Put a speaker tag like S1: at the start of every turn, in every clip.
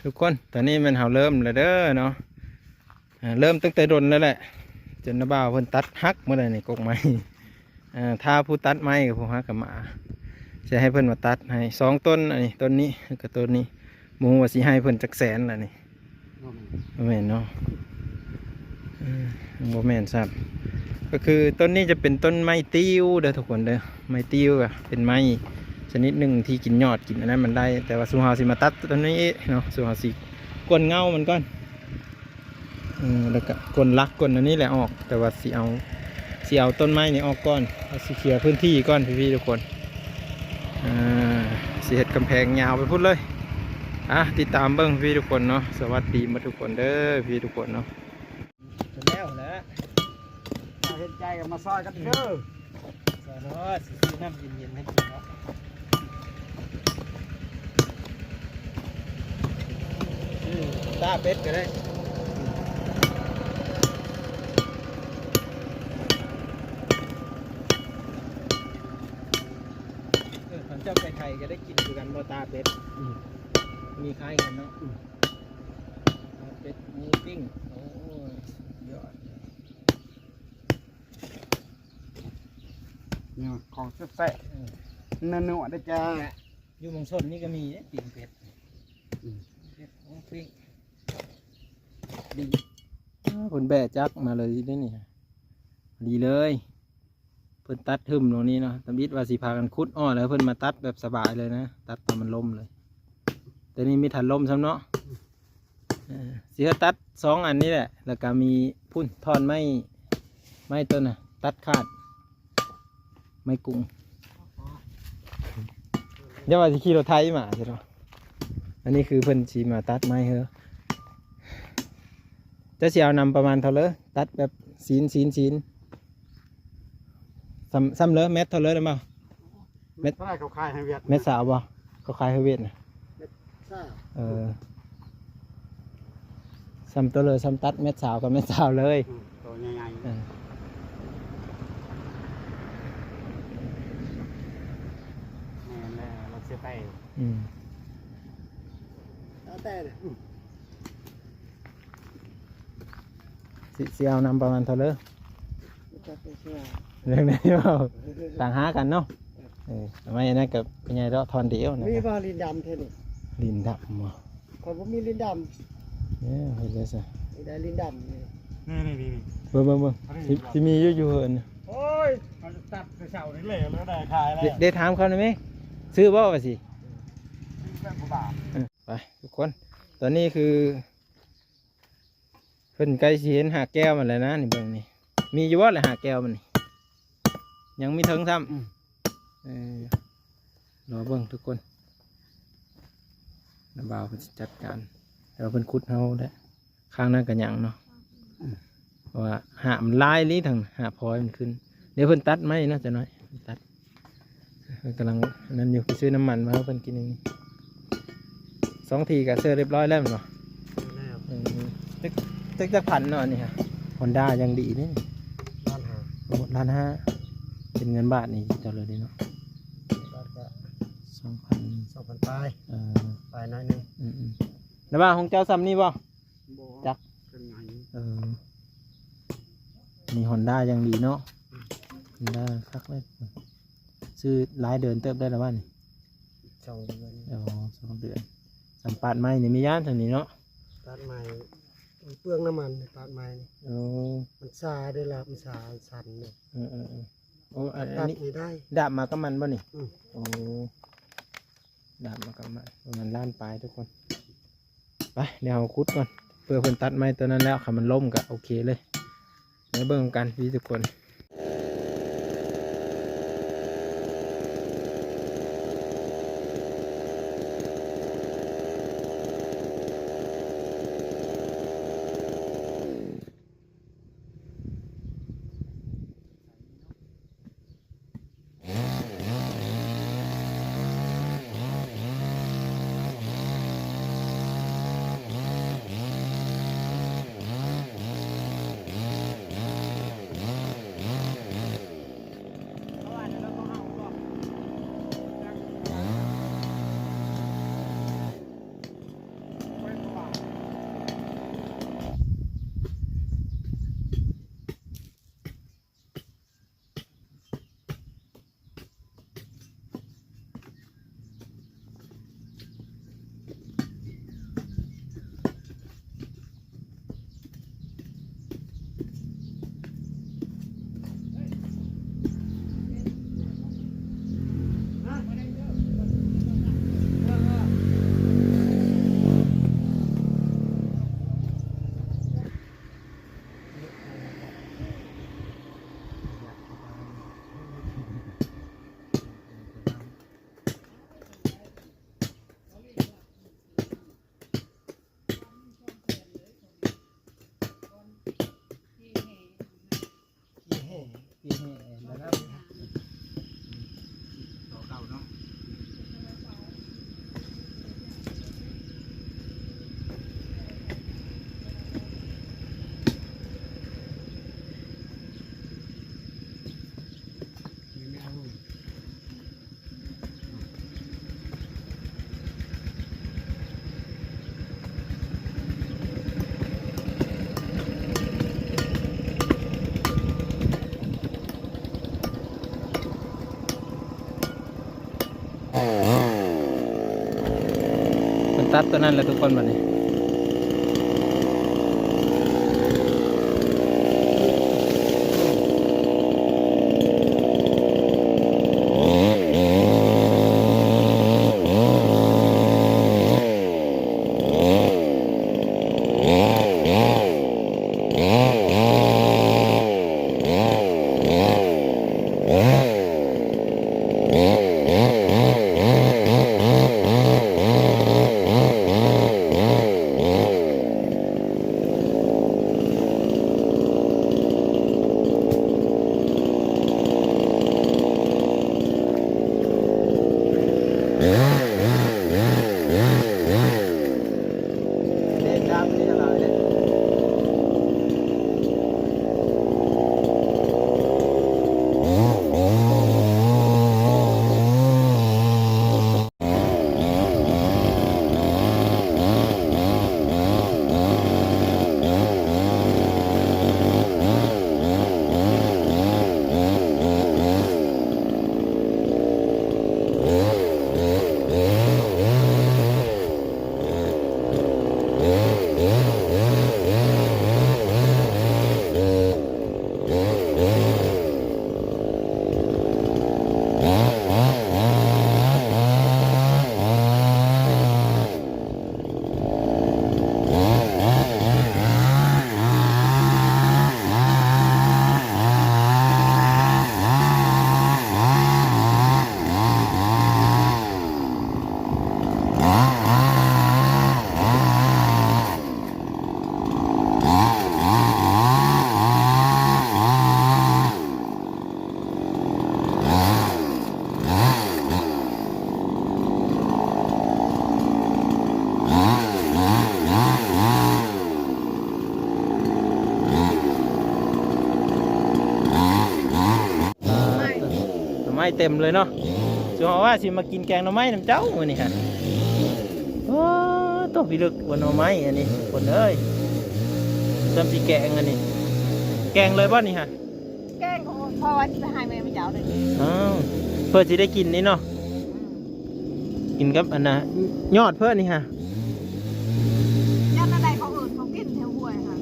S1: ทุกคนตอนนี้มันเริ่มแล้วเด้อเนาะเริ่มตั้งแต่ดนแล้วแหละจนน้าบ่าวเพิ่นตัดฮักเมื่อไรนี่กกไม้ถ้าผู้ตัดไม้กับผู้ฮักกับหมาจะให้เพิ่นมาตัดให้2 ต้นอันนี้ต้นนี้กับต้นนี้หมูว่าสิให้เพิ่นจักแสนล่ะนี่บ่แม่นเนาะบ่แม่นครับก็คือต้นนี้จะเป็นต้นไม้ติ้วเด้อทุกคนเด้อไม้ติ้วก็เป็นไม้ชนิดหนึ่งที่กินยอดกินอันนั้นมันได้แต่ว่าสุฮาสิมาตัดต้นนี้เนาะสุฮาสิกลเงามันก่อนแล้วก็กลลักกลอันนี้แหละออกแต่ว่าสิเอาต้นไม้นี่ออกก่อนสิเคลียร์พื้นที่ก่อนพี่ๆทุกคนสิเฮ็ดกำแพงยาวไปพุ่นเลยติดตามเบิ้งพี่ทุกคนเนาะสวัสดีมาทุกคนเด้อพี่ทุกคนเนาะแล้วแหละ
S2: เห็นใจกับมาซอยกันเด้อ
S1: ซอยเนาะสิซื้อน้ำเย็นๆให้กินเนาะตาเป็ดก็ได้เจ้าไข่ก็ได้กินด้วยกันบ่ตาเป็ดมีคล้ายกันเนาะเป็ดหมูปิ้งโอ้ยยอด
S2: เนี่ยของแซ่บๆนัวๆได้จ้า
S1: อยู่เมืองชนนี่ก็มีปิ้งเป็ดเป็ดหมูปิ้งดีคนแบะจักมาเลยได้นี่ดีเลยเพิ่นตัดทึมตรงนี้เนาะตำบิดว่าสิพากันคุดอ้อแล้วเพิ่นมาตัดแบบสบายเลยนะตัดตอนมันล้มเลยแต่นี่มีถันล้มซ้ำเนาะเสียตัด2 อันนี้แหละแล้วก็มีพุ่นทอนไม้ต้นน่ะตัดขาดไม้กุ้งเดี๋ยวว่าสิขี่รถไถมาใช่ไหมอันนี้คือเพิ่นสิมาตัดไม้เหรอจะเสียวนำประมาณเท่าเลยตัดแบบศีลซ้ำเลยเม็ดเท่าเลยหรือเปล่า
S2: เม็ดเท่าไรเขาขายให้เวียด
S1: เม็ดสาวบ่เขาขายให้เวียดนะซ้ำตัวเลยซ้ำตัดเม็ดสาวกับเม็ดสาวเลย
S2: ตัวใหญ่ๆเราเสียไปแต่
S1: เสียวนำประมาณเท่าเลยเรื่องนี้ว่าต่างหากันเนาะทำไมนั่นกับเป็นไงแล้วทอนเดียวนะ
S2: มีว่าลินดำเท่านี้
S1: ลินดำมั้ง
S2: คนผมมีลินดำ
S1: เนี่ยเห็นเลยสิ
S2: ได้ลินดำนี่
S1: เบิ่งที่มีอยู่เหิน
S2: โอ้ยเขาตัดเสานี่เลยแล้วได้ขายแล้ว
S1: ได้ถามเขาหน่อยไหมซื้อบ่าวะสิไปทุกคนตอนนี้คือเพิ่นใกล้สิเห็นหาแก้วมันเลยนะนี่เบิ่งนี่มีอยู่ว่าเลยหาแก้วมันยังมีถึงซ้ำรอเบิ่งทุกคนน้าบ่าวเพิ่นจัดการแล้วเพิ่นขุดเฮาได้ข้างนั้นกันยังเนาะเพราะว่าหามันลายนี้ทางหาพลอยมันขึ้นเดี๋ยวเพิ่นตัดไม้เนาะจะน้อยตัดกำลังนั่นอยู่ไปซื้อน้ำมันมาเพิ่นกินเอง2 ทีกับเสื้อเรียบร้อยแล้วเนาะตึกจะพันเนาะนี่ฮะฮอนด้ายังดีนี่1,500,000เป็นเงินบาทนี่จะเลยดีเนาะ
S2: 2,000ปลายปลายน้อยนึง
S1: แล้วบ้าของเจ้าซ้ำนี่บ่จักนี่ฮอนด้ายังดีเนาะฮอนด้าคักเลยซื้อหลายเดือนเติบได้แล้วบ้าน
S2: 2 เดือน
S1: 2 เดือนสัมปัดไม้นี่มีย่านทางนี้เนาะ
S2: ตัดไม้เปลืองน้ำมันตัดไม้มันซาได้ละมันซาสั่นเนี่ย
S1: อันนี้
S2: ได้
S1: ดาบมากับมันบ่นี่ดาบมากับมันประมาณล้านปลายทุกคนไปเดี๋ยวเอาคุดก่อนเพื่อเพิ่นตัดไม้ตัวนั้นแล้วค่ะมันล่มก็โอเคเลยในเบิ่งกันพี่ทุกคน มันตัดตัวนั้นแหละทุกคนบัดนี้เด็กดำนี่อะไรเนี่ย ไม้เต็มเลยเนาะชัวร์ว่าสิมากินแกงหน่อไม้น้ำเจ้ามื้อนี้ค่ะโอ้ต้องพิลึกบนหน่อไม้อันนี้คนเอ้ยจำสิแกงอันนี้แกงเลยบ่นี่ฮะ
S3: แกงของพ่อว่าจะไปให้แม่ไม่เจ้าเลย
S1: อ้าวเพื่อสิได้กินนี่เนาะกินกับอันน่ะยอดเพื่อนี่ฮะ
S3: ยันอะไรเขาอื่นเขากินแถวห้วยค่ะ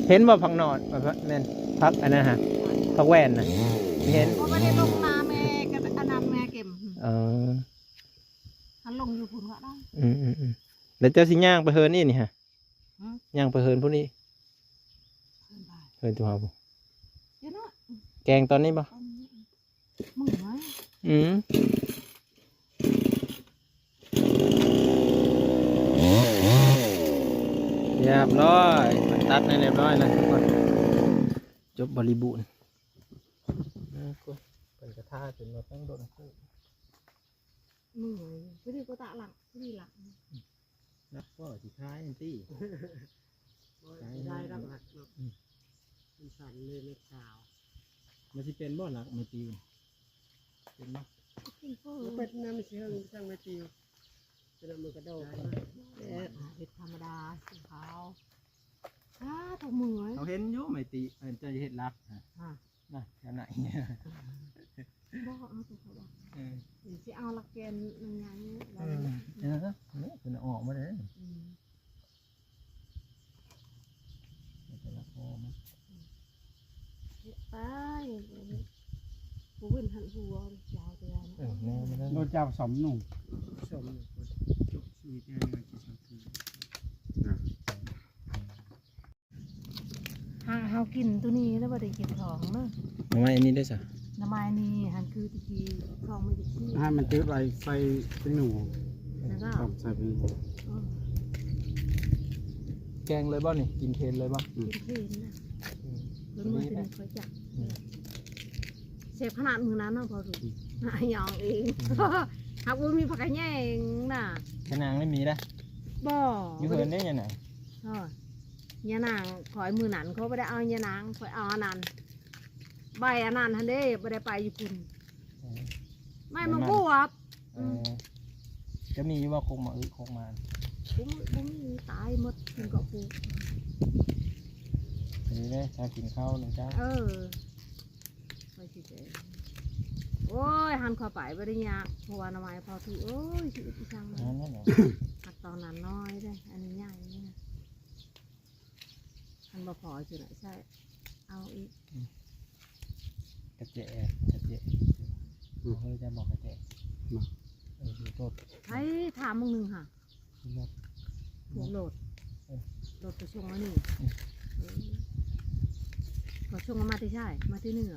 S1: เห็นบ่ผักหนอดแม่นผักอันนั้นฮะผักแว่นน่ะเห็น
S3: เขาไม่ได้ลงนาแม่กันอนันต์แม่เก็บ
S1: เออ
S3: หันลงอยู่พุ่นก็ได้
S1: แล้วเจ้าสิย่างไปเฮินนี่นี่ฮะ
S3: อืม
S1: ย่างไปเฮินพวกนี้
S3: ขึ้นไป
S1: เฮินตัวเฮาบ่
S3: เดี๋ยวนะ
S1: แกงตอนนี้บ่
S3: มึงไหม
S1: อืมเรียบร้อยมันตัดให้เรียบร้อยแล้วทุกคนจบบริบูรณ์เป็นกระทะจนเราต้องโดนคู่
S3: มึงไหมไม่ได้ก็ตะหลังไม่ได้หลัง
S1: นักก็สิท้ายอันตี้
S2: ได้รับหลักเนาะมันสั่นเลยไม่ขาว
S1: มันสิเป็นบ่หลักไม่ตีเป็นบ่
S3: กินเพิ่ม
S2: เป็ดน้ำเชื่องช่างไม่ติวจะนำมือกระโดด
S3: เห็ดธรรมดาสีขาวถูกมือไหม
S1: เขาเห็นอยู่ไม่ตีจะเห็นรักน่ะแค่ไหนเนี่ย
S3: บอกเอาถูกเขาบอก
S1: เออ
S3: หรือจะเอาหลักเกณฑ์ยังไงเรา
S1: เนี่ยเป็นออกมาเลย
S3: อืม
S1: เป็นละคร
S3: ไปผู้วินหันหัวยาวตัวนะ
S1: แน่ไม่ได้
S4: โดนจับสมหนุ่ม
S2: สมจุกชีวิตแน่เลยกี่สัปดาห์
S3: เฮากินตัวนี้แล้วบ่ได้กินของเนอะ
S1: มาไว้อันนี้ได้สะ
S3: น้ำมันนี่หันคือตะกี้ของไม่ได้ที่
S4: ให้มันตื้อไปใส่เป็นหนู
S3: แล้วก็
S4: ต้องใส่เป็น
S1: แกงเลยบ่นี่กินเทนเลยบ่
S3: กินเพลนนะแล้วมือเป็นคอยจับเสพขนาดมือนั้นนะพอรู้หายองเองหากว่ามีผักกระแยงน่ะ
S1: ขนางไม่มีนะ
S3: บ่
S1: อยู่เหินได้ยังไง
S3: ยานางขอยมือนั้นเขาไม่ได้เอายานางขอยเอาอันนั้นใบอันนั้นฮันเด้ไม่ได้ไปญี่ปุ่นไม่มันบวบ
S1: จะมีว่าคงมาคงมา
S3: บุ้มตายหมดมันก็ปู
S1: อันนี้เลยถ้ากินข้าวหนึ่งจ้า
S3: ไปสิเจ โอ้ยหันเข้าไปบ่ได้ยากเพราะว่าหน่อไม้พอที่โอ้ยชีวิตที่ช่างมัน
S1: นั่นแหละ
S3: หักตอนนั้นน้อยเด้ออันนี้ใหญ่นี่นะมันบ่พอจุดไหนใช่เอาอีก
S1: กระเจะเฮ้ยจะบอกกระเจะดูโทษ
S3: ให้ถามมึงหนึงค่ะ
S1: รถ
S3: ถูกโหลดโหลดไปชงแล้วนี่ก็ชงมาที่ใช่มาที่เหนือ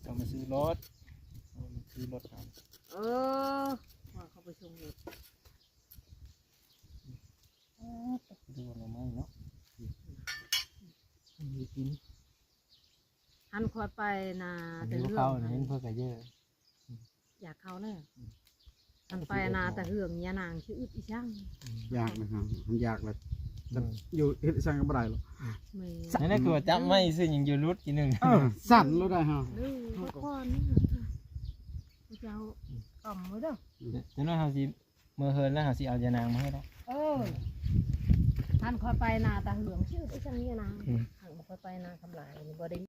S1: ต้องมาซื้อรถครับ
S3: ว่าเขาไปชงโหลด
S1: ดูหน่อไม้เนาะมีกิน
S3: หันคอยไปนาแต่
S1: เดี๋ยว
S3: เรื่อง
S1: เข้าเห็นเพื่อกระเยอะ
S3: อยากเข้าแล้วหันไปนาแต่เรื่องยานางชื่ออึดอีช่าง
S4: ยากนะครับมันยากเลยแต่อยู่เฮ็ดสั่งก็บ่ได้หรอก
S3: ไม่
S1: นั่นคือว่าจับไม่ซื้อยังอยู่รุดกินหนึ่ง
S4: สั่นรู้ได้ฮะ
S3: เรื่องพวกก้อนนี่เจ้าต่อมไว้เด้อ
S1: จะน้อยเขาสิเมื่อเฮินแล้วเขาสิเอายานางมาให้แล้ว
S3: ท่านคอยไปนาตาเหลืองชื่อไอ้ช่างยานางหันคอยไปนาทำลายบ่ได้